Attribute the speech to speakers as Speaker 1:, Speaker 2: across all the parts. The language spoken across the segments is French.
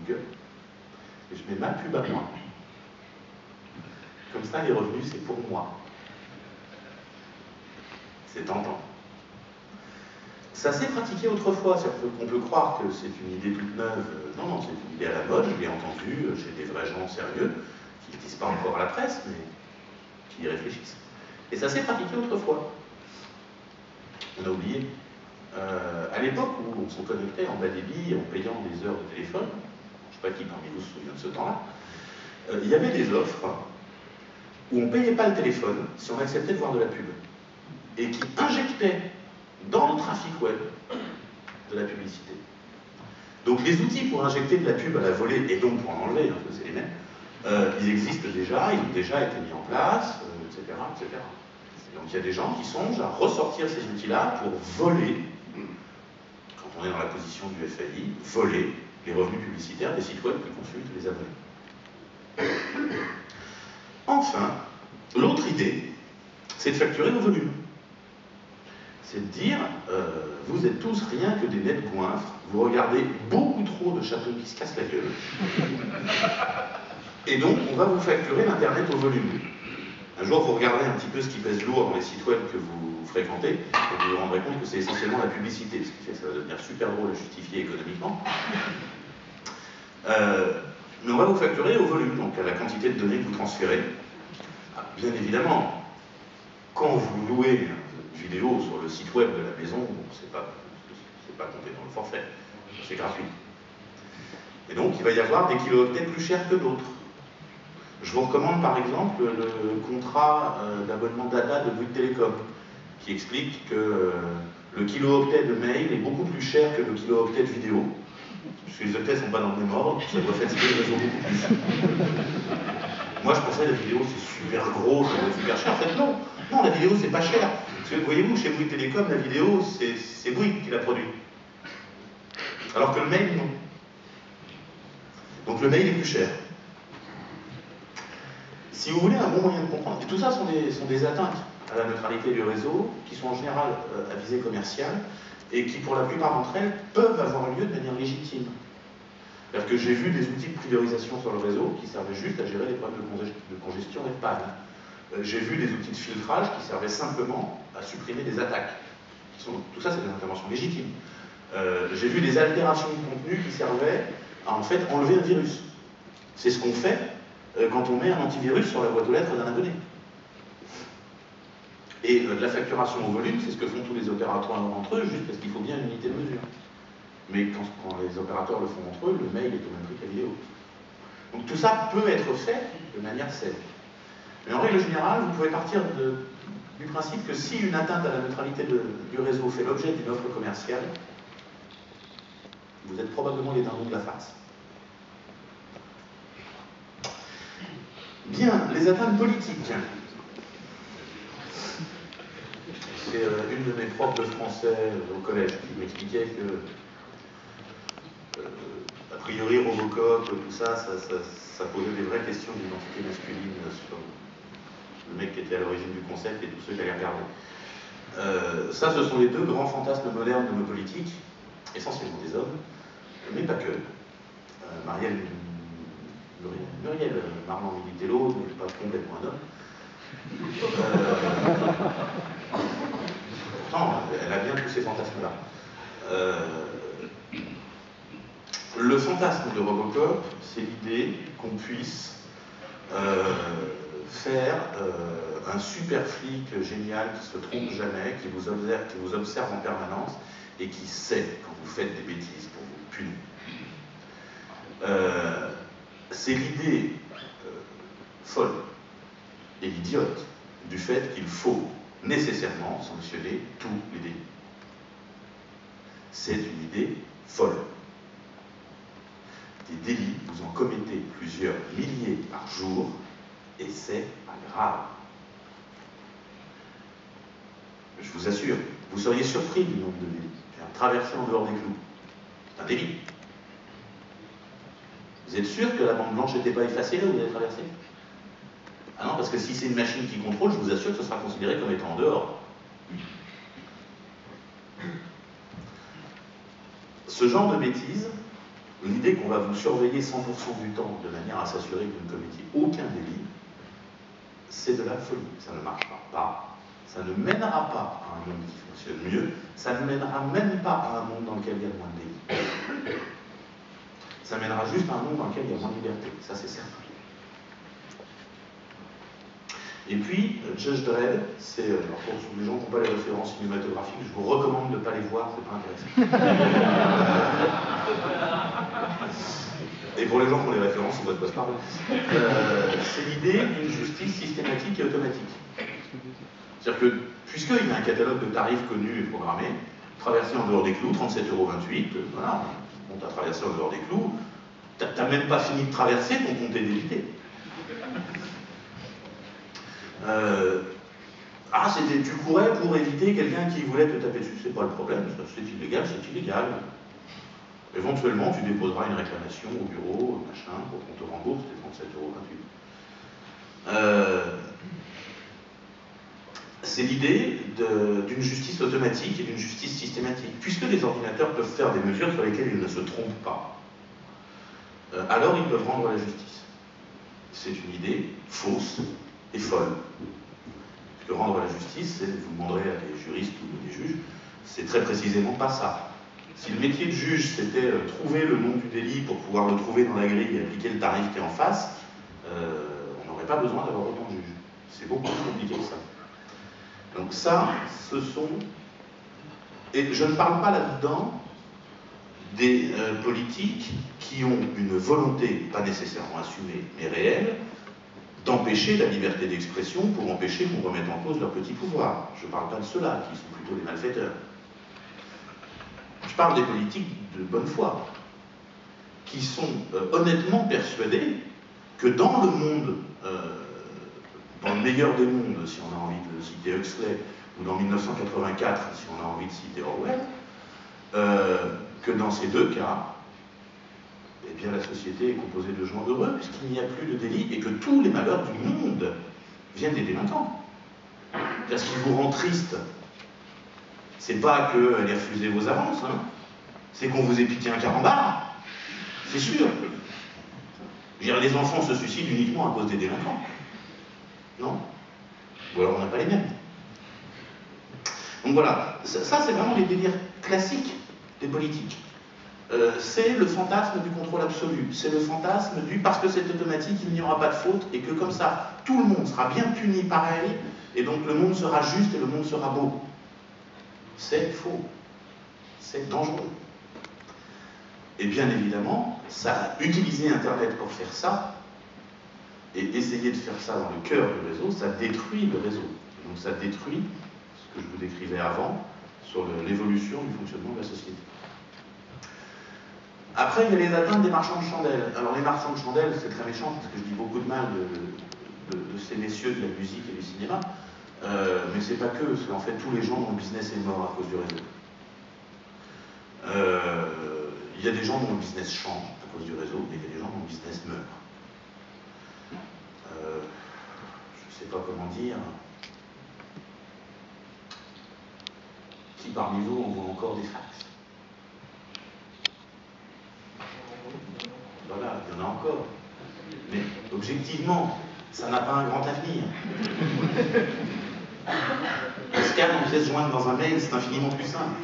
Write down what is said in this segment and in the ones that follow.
Speaker 1: Google, et je mets ma pub à moi. Comme ça, les revenus, c'est pour moi. C'est tentant. Ça s'est pratiqué autrefois, on peut croire que c'est une idée toute neuve. Non, non, c'est une idée à la mode, je l'ai entendue chez des vrais gens sérieux, qui ne disent pas encore à la presse, mais qui y réfléchissent. Et ça s'est pratiqué autrefois. On a oublié. À l'époque où on se connectait en bas débit en payant des heures de téléphone, je ne sais pas qui parmi vous se souvient de ce temps-là, il y avait des offres où on ne payait pas le téléphone si on acceptait de voir de la pub, et qui injectaient dans le trafic web de la publicité. Donc les outils pour injecter de la pub à la volée, et donc pour en enlever, hein, c'est les mêmes, ils existent déjà, ils ont déjà été mis en place, etc., etc. Donc il y a des gens qui songent à ressortir ces outils-là pour voler, quand on est dans la position du FAI, voler les revenus publicitaires des sites web que consultent les abonnés. Enfin, l'autre idée, c'est de facturer au volume. C'est de dire, vous êtes tous rien que des nets goinfres, vous regardez beaucoup trop de chatons qui se cassent la gueule, et donc on va vous facturer l'Internet au volume. Un jour, vous regardez un petit peu ce qui pèse lourd dans les sites web que vous fréquentez, et vous vous rendrez compte que c'est essentiellement la publicité, ce qui fait que ça va devenir super drôle à justifier économiquement. Mais on va vous facturer au volume, donc à la quantité de données que vous transférez. Bien évidemment, quand vous louez une vidéo sur le site web de la maison, c'est pas compté dans le forfait, c'est gratuit. Et donc, il va y avoir des kilooctets plus chers que d'autres. Je vous recommande par exemple le contrat d'abonnement data de Bouygues Télécom, qui explique que le kilo-octet de mail est beaucoup plus cher que le kilo-octet de vidéo, puisque les octets ne sont pas dans le même ordre, ça doit fatiguer le réseau beaucoup plus. Moi je pensais que la vidéo c'est super gros, ça doit être super cher. En fait non, non, la vidéo c'est pas cher. Parce que voyez-vous, chez Bouygues Télécom, la vidéo c'est Bouygues qui la produit. Alors que le mail non. Donc le mail est plus cher. Si vous voulez un bon moyen de comprendre, et tout ça sont des atteintes à la neutralité du réseau, qui sont en général à visée commerciale, et qui pour la plupart d'entre elles peuvent avoir lieu de manière légitime. C'est-à-dire que j'ai vu des outils de priorisation sur le réseau qui servaient juste à gérer les problèmes de congestion et de panne. J'ai vu des outils de filtrage qui servaient simplement à supprimer des attaques. Tout ça c'est des interventions légitimes. J'ai vu des altérations de contenu qui servaient à en fait enlever un virus. C'est ce qu'on fait quand on met un antivirus sur la boîte aux lettres d'un abonné. Et la facturation au volume, c'est ce que font tous les opérateurs entre eux, juste parce qu'il faut bien une unité de mesure. Mais quand les opérateurs le font entre eux, le mail est au même prix que la vidéo. Donc tout ça peut être fait de manière saine. Mais en règle générale, vous pouvez partir du principe que si une atteinte à la neutralité du réseau fait l'objet d'une offre commerciale, vous êtes probablement les dindons de la farce. Bien, les atteintes politiques. C'est une de mes profs de français au collège qui m'expliquait que, a priori, Robocop, tout ça posait des vraies questions d'identité masculine sur le mec qui était à l'origine du concept et tous ceux qui allaient regarder. Ça, ce sont les deux grands fantasmes modernes de nos politiques, essentiellement des hommes, mais pas que. Muriel Marmande-Militello n'est pas complètement un homme. Pourtant, elle a bien tous ces fantasmes-là. Le fantasme de Robocop, c'est l'idée qu'on puisse faire un super flic génial qui se trompe jamais, qui vous observe en permanence et qui sait quand vous faites des bêtises pour vous punir. C'est l'idée folle et idiote du fait qu'il faut nécessairement sanctionner tous les délits. C'est une idée folle. Des délits, vous en commettez plusieurs milliers par jour, et c'est pas grave. Je vous assure, vous seriez surpris du nombre de délits. Traverser en dehors des clous, c'est un délit. Vous êtes sûr que la bande blanche n'était pas effacée là où vous avez traversé? Ah non, parce que si c'est une machine qui contrôle, je vous assure que ce sera considéré comme étant en dehors. Ce genre de bêtises, l'idée qu'on va vous surveiller 100% du temps de manière à s'assurer que vous ne commettiez aucun délit, c'est de la folie. Ça ne marchera pas. Ça ne mènera pas à un monde qui fonctionne mieux. Ça ne mènera même pas à un monde dans lequel il y a moins de délits. Ça mènera juste à un monde dans lequel il y a moins de liberté. Ça, c'est certain. Et puis, Judge Dredd, c'est, pour les gens qui n'ont pas les références cinématographiques, je vous recommande de ne pas les voir, c'est pas intéressant. Et pour les gens qui ont les références, on va se passer par là. C'est l'idée d'une justice systématique et automatique. C'est-à-dire que, puisqu'il y a un catalogue de tarifs connus et programmés, traverser en dehors des clous, 37,28 €, voilà, on t'a traversé en dehors des clous, t'as même pas fini de traverser, ton compte est débité. Tu courais pour éviter quelqu'un qui voulait te taper dessus, c'est pas le problème, c'est illégal, c'est illégal. Éventuellement, tu déposeras une réclamation au bureau, machin, pour qu'on te rembourse tes 37,28 €. C'est l'idée d'une justice automatique et d'une justice systématique. Puisque les ordinateurs peuvent faire des mesures sur lesquelles ils ne se trompent pas, alors ils peuvent rendre la justice. C'est une idée fausse et folle. Parce que rendre la justice, vous demanderez à des juristes ou des juges, c'est très précisément pas ça. Si le métier de juge, c'était trouver le nom du délit pour pouvoir le trouver dans la grille et appliquer le tarif qui est en face, on n'aurait pas besoin d'avoir autant de juges. C'est beaucoup plus compliqué que ça. Donc ça, ce sont... Et je ne parle pas là-dedans des politiques qui ont une volonté, pas nécessairement assumée, mais réelle, d'empêcher la liberté d'expression pour empêcher qu'on remette en cause leur petit pouvoir. Je ne parle pas de ceux-là, qui sont plutôt des malfaiteurs. Je parle des politiques de bonne foi, qui sont honnêtement persuadés que dans le monde, dans le meilleur des mondes, si on a envie de citer Huxley, ou dans 1984, si on a envie de citer Orwell, que dans ces deux cas, eh bien, la société est composée de gens heureux, puisqu'il n'y a plus de délit, et que tous les malheurs du monde viennent des délinquants. Ce qui vous rend triste, c'est pas qu'elle ait refusé vos avances, hein, c'est qu'on vous ait piqué un carambar, c'est sûr. Je veux dire, les enfants se suicident uniquement à cause des délinquants. Non. Ou alors on n'a pas les mêmes. Donc voilà, ça c'est vraiment les délires classiques des politiques. C'est le fantasme du contrôle absolu, c'est le fantasme du parce que c'est automatique, il n'y aura pas de faute, et que comme ça, tout le monde sera bien puni pareil, et donc le monde sera juste et le monde sera beau. C'est faux. C'est dangereux. Et bien évidemment, utiliser Internet pour faire ça, et essayer de faire ça dans le cœur du réseau, ça détruit le réseau. Et donc ça détruit ce que je vous décrivais avant sur l'évolution du fonctionnement de la société. Après, il y a les atteintes des marchands de chandelles. Alors les marchands de chandelles, c'est très méchant, parce que je dis beaucoup de mal de ces messieurs de la musique et du cinéma, mais c'est pas que, c'est en fait tous les gens dont le business est mort à cause du réseau. Il y a des gens dont le business change à cause du réseau, et il y a des gens dont le business meurt. Je ne sais pas comment dire. Qui parmi vous envoie encore des fax? Voilà, il y en a encore. Mais objectivement, ça n'a pas un grand avenir. Un scan en pièce jointe dans un mail, c'est infiniment plus simple.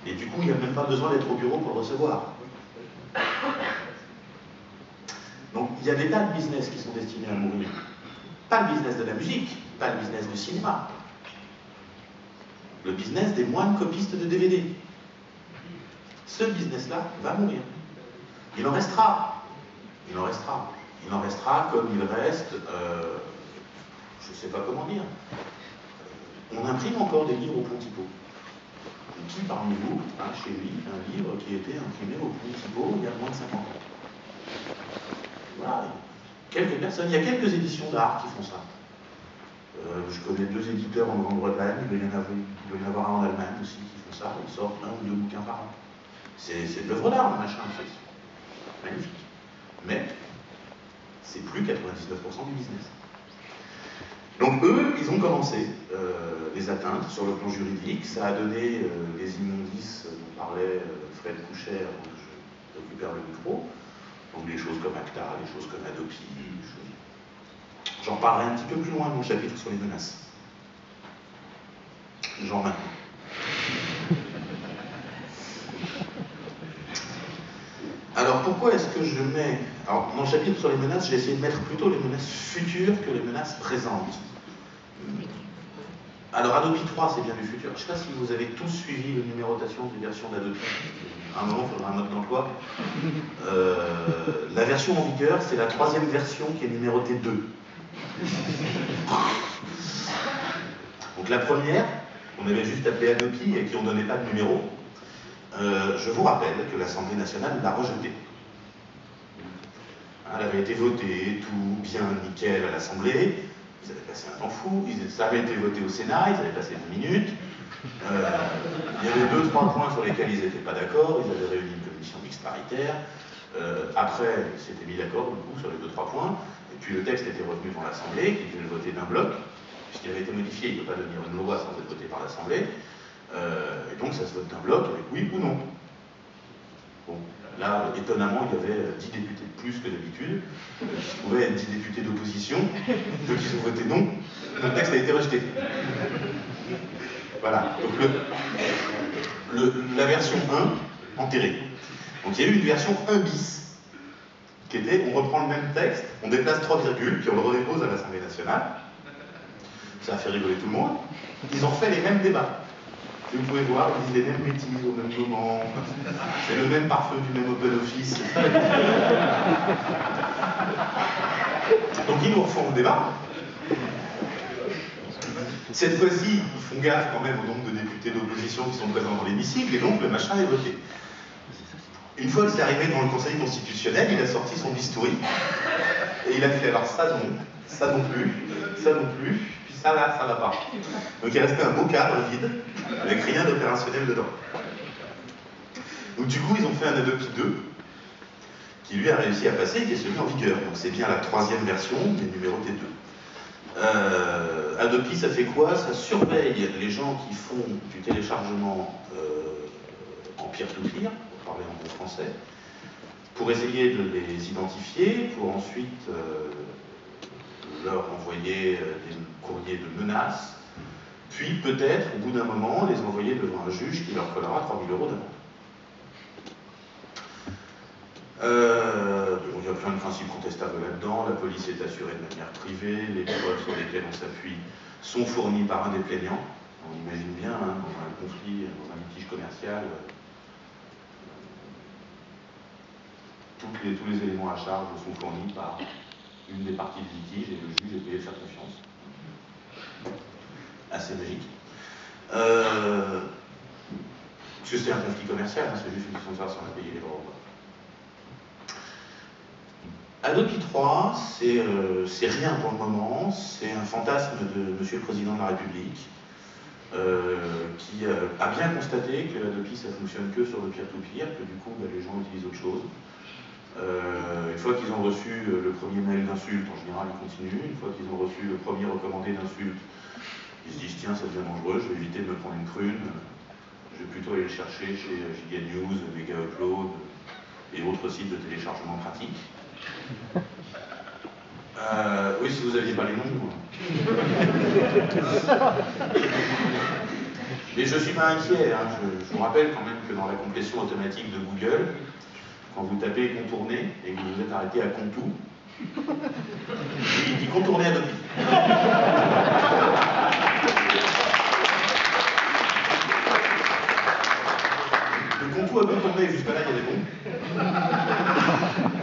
Speaker 1: Et du coup, il n'y a même pas besoin d'être au bureau pour le recevoir. Donc, il y a des tas de business qui sont destinés à mourir. Pas le business de la musique, pas le business du cinéma. Le business des moines copistes de DVD. Ce business-là va mourir. Il en restera. Il en restera. Il en restera comme il reste, je ne sais pas comment dire. On imprime encore des livres au Pontipo. Qui parmi vous a chez lui un livre qui était imprimé au Pontipo il y a moins de 50 ans? Voilà. Quelques personnes, il y a quelques éditions d'art qui font ça. Je connais 2 éditeurs en Grande-Bretagne, il doit y en avoir un en Allemagne aussi qui font ça, ils sortent 1 ou 2 bouquins par an. C'est de l'œuvre d'art, le machin, c'est magnifique. Mais c'est plus 99% du business. Donc eux, ils ont commencé les atteintes sur le plan juridique. Ça a donné les immondices dont parlait Fred Couchet avant que je récupère le micro. Donc des choses comme ACTA, des choses comme Adopi, J'en parlerai un petit peu plus loin dans le chapitre sur les menaces. Genre maintenant. Alors pourquoi est-ce que je mets... Alors dans le chapitre sur les menaces, j'ai essayé de mettre plutôt les menaces futures que les menaces présentes. Alors Adopi 3, c'est bien du futur. Je ne sais pas si vous avez tous suivi la numérotation des versions d'Adopi. À un moment, il faudra un mode d'emploi. La version en vigueur, c'est la 3e version qui est numérotée 2. Donc la première, on avait juste appelé Adopi et qui on ne donnait pas de numéro. Je vous rappelle que l'Assemblée nationale l'a rejetée. Elle avait été votée, tout bien nickel à l'Assemblée. Ils avaient passé un temps fou. Ça avait été voté au Sénat, ils avaient passé 20 minutes. Il y avait 2-3 points sur lesquels ils n'étaient pas d'accord. Ils avaient réuni une commission mixte paritaire. Après, ils s'étaient mis d'accord du coup sur les 2-3 points. Et puis le texte était revenu devant l'Assemblée, qui devait le voter d'un bloc, puisqu'il avait été modifié. Il ne peut pas devenir une loi sans être voté par l'Assemblée. Et donc ça se vote d'un bloc avec oui ou non. Bon, là, étonnamment, il y avait 10 députés de plus que d'habitude, qui pouvaient être 10 députés d'opposition, ceux qui ont voté non, le texte a été rejeté. Voilà, donc la version 1, enterrée. Donc il y a eu une version 1 bis, qui était, on reprend le même texte, on déplace 3 virgules, puis on le redépose à l'Assemblée nationale. Ça a fait rigoler tout le monde. Ils ont refait les mêmes débats. Vous pouvez voir, ils disent les mêmes bêtises au même moment. C'est le même pare-feu du même open office. Donc ils nous refont le débat. Cette fois-ci, ils font gaffe quand même au nombre de députés d'opposition qui sont présents dans l'hémicycle, et donc le machin est voté. Une fois que c'est arrivé dans le Conseil constitutionnel, il a sorti son bistouri, et il a fait alors ça non, ça non plus, puis ça là, ça va pas. Donc il restait un beau cadre vide, avec rien d'opérationnel dedans. Donc du coup, ils ont fait un Adopi 2, qui lui a réussi à passer, qui est celui en vigueur. Donc c'est bien la 3e version, mais numéroté 2. Adopi, ça fait quoi? Ça surveille les gens qui font du téléchargement en peer-to-peer, pour parler en bon français, pour essayer de les identifier, pour ensuite leur envoyer des courriers de menaces, puis peut-être, au bout d'un moment, les envoyer devant un juge qui leur collera 3 000 € d'amende. Il y a plein de principes contestables là-dedans. La police est assurée de manière privée, les preuves sur lesquelles on s'appuie sont fournies par un des plaignants. On imagine bien, hein, dans un conflit, dans un litige commercial, tous les éléments à charge sont fournis par une des parties du litige et le juge est payé de faire confiance. Assez magique. Parce que c'est un conflit commercial, hein, c'est juste une question de savoir si on a payé les droits ou pas. Adopi 3, c'est rien pour le moment, c'est un fantasme de Monsieur le Président de la République qui a bien constaté que Adopi ça fonctionne que sur le peer-to-peer, que du coup les gens utilisent autre chose. Une fois qu'ils ont reçu le premier mail d'insulte, en général ils continuent. Une fois qu'ils ont reçu le premier recommandé d'insulte, ils se disent tiens ça devient dangereux, je vais éviter de me prendre une prune, je vais plutôt aller le chercher chez Giga News, Mega Upload et autres sites de téléchargement pratiques. Oui, si vous aviez pas les noms. Mais je ne suis pas inquiet. Hein. Je vous rappelle quand même que dans la complétion automatique de Google, quand vous tapez contourner et que vous êtes arrêté à contour, il dit contourner Adopi. Le contour à contourner, jusqu'à là, il y a des bons.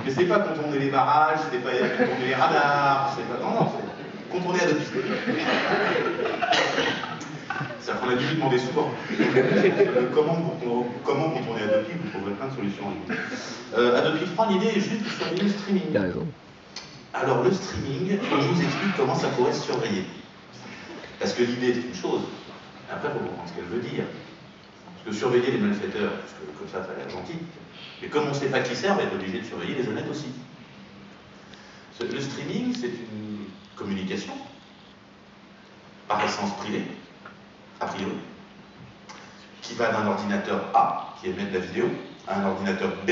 Speaker 1: Mais c'est pas contourner les barrages, c'est pas contourner les radars, c'est pas... Non, c'est contourner Adopi. C'est-à-dire qu'on a dû lui demander souvent. Comment contourner Adopi, vous trouverez plein de solutions. Adopi 3, l'idée est juste de surveiller le streaming.
Speaker 2: Il a raison.
Speaker 1: Alors le streaming, je vous explique comment ça pourrait se surveiller. Parce que l'idée est une chose, après il faut comprendre ce qu'elle veut dire. Parce que surveiller les malfaiteurs, parce que comme ça a l'air gentil, mais comme on ne sait pas qui c'est, on va être obligé de surveiller les honnêtes aussi. Le streaming, c'est une communication par essence privée, a priori, qui va d'un ordinateur A, qui émet de la vidéo, à un ordinateur B,